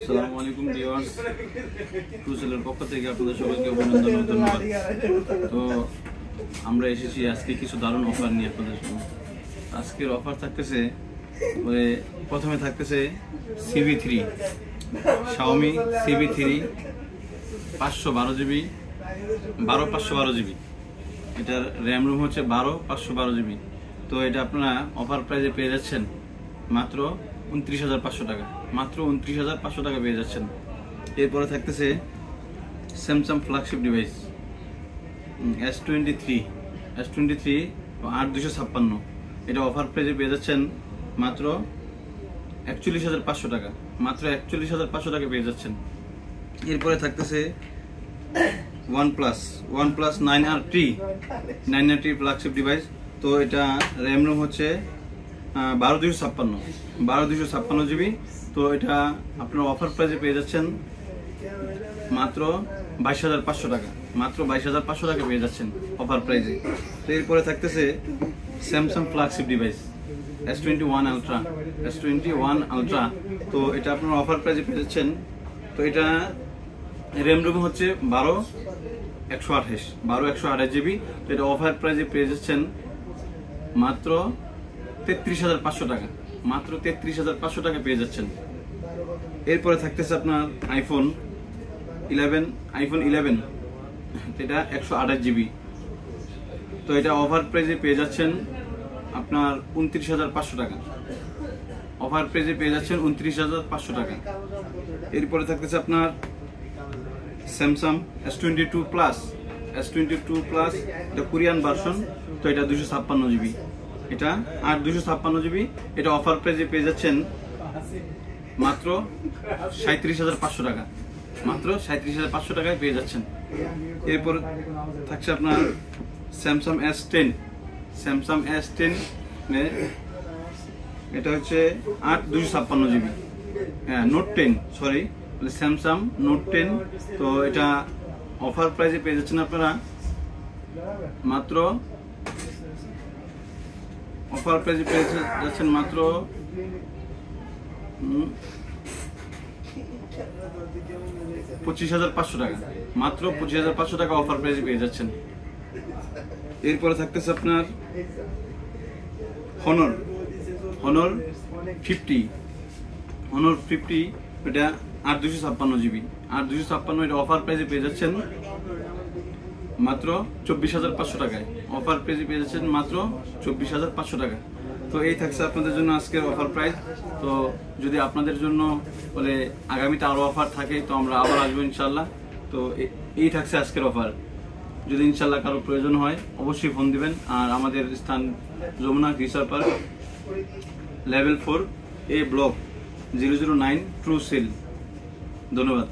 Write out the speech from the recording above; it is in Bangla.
আসসালামু আলাইকুম ভিউয়ার্স, ট্রুসেলের পক্ষ থেকে আপনাদের সবাইকে অভিনন্দন ও ধন্যবাদ। তো আমরা এসেছি আজকে কিছু দারুণ অফার নিয়ে আপনাদের জন্য। আজকের অফার থাকতেছে, প্রথমে থাকতেছে CV3 Xiaomi CV3 512GB 512GB। এটার র্যাম রুম হচ্ছে 512GB। তো এটা আপনারা অফার প্রাইসে পেয়ে যাচ্ছেন মাত্র 29,500 টাকা। মাত্র 29,500 টাকা পেয়ে যাচ্ছেন। এরপরে থাকতেছে স্যামসাং ফ্ল্যাগশিপ ডিভাইস S23 8256। এটা অফার প্রাইসে পেয়ে যাচ্ছেন মাত্র 41,500 টাকা। মাত্র 41,500 টাকা পেয়ে যাচ্ছেন। এরপরে থাকতেছে OnePlus 9RT ফ্ল্যাগশিপ ডিভাইস। তো এটা র্যাম রুম হচ্ছে 12256GB। তো এটা আপনার অফার প্রাইসে পেয়ে যাচ্ছেন মাত্র 22,500 টাকা। মাত্র 22,500 টাকা পেয়ে যাচ্ছেন অফার প্রাইসে। তো এরপরে থাকতেছে Samsung flagship device S21 Ultra। তো এটা আপনার অফার প্রাইসে পেয়ে যাচ্ছেন। তো এটা র্যাম রুম হচ্ছে 128GB। তো এটা অফার প্রাইসে পেয়ে যাচ্ছেন মাত্র 33,500 টাকা। মাত্র 33,500 টাকা পেয়ে যাচ্ছেন। এরপরে থাকতেছে আপনার আইফোন 11 এটা 128GB। তো এটা অফার প্রাইসে পেয়ে যাচ্ছেন আপনার 29,500 টাকা। অফার প্রাইসে পেয়ে যাচ্ছেন 29,500 টাকা। এরপরে থাকতেছে আপনার স্যামসাং S22 Plus এটা কোরিয়ান ভার্সন। তো এটা 256GB। এটা 256GB। এটা অফার প্রাইসে পেয়ে যাচ্ছেন মাত্র 37,500 টাকা। মাত্র 37,500 টাকায় পেয়ে যাচ্ছেন। এরপর থাকছে আপনার স্যামসাং S10 এটা হচ্ছে 256GB। হ্যাঁ, স্যামসাং নোট 10। তো এটা অফার প্রাইসে পেয়ে যাচ্ছেন আপনারা মাত্র 25,500 টাকা। মাত্র 25,500 টাকা অফার প্রাইসে পেয়ে যাচ্ছেন। এরপরে থাকতেছে আপনার Honor 50 এটা 256GB। এটা অফার প্রাইসে পেয়ে যাচ্ছেন মাত্র 24,500 টাকায়। অফার প্রাইসে পেয়ে যাচ্ছেন মাত্র 24,500 টাকা। তো এই থাকছে আপনাদের জন্য আজকের অফার প্রাইস। তো যদি আপনাদের জন্য আগামীতে আরো অফার থাকে তো আমরা আবার আসবো ইনশাল্লাহ। তো এই থাকছে আজকের অফার। যদি ইনশাল্লাহ কারো প্রয়োজন হয় অবশ্যই ফোন দিবেন। আর আমাদের স্থান Jamuna research park, level 4A block 009 ট্রুসেল। ধন্যবাদ।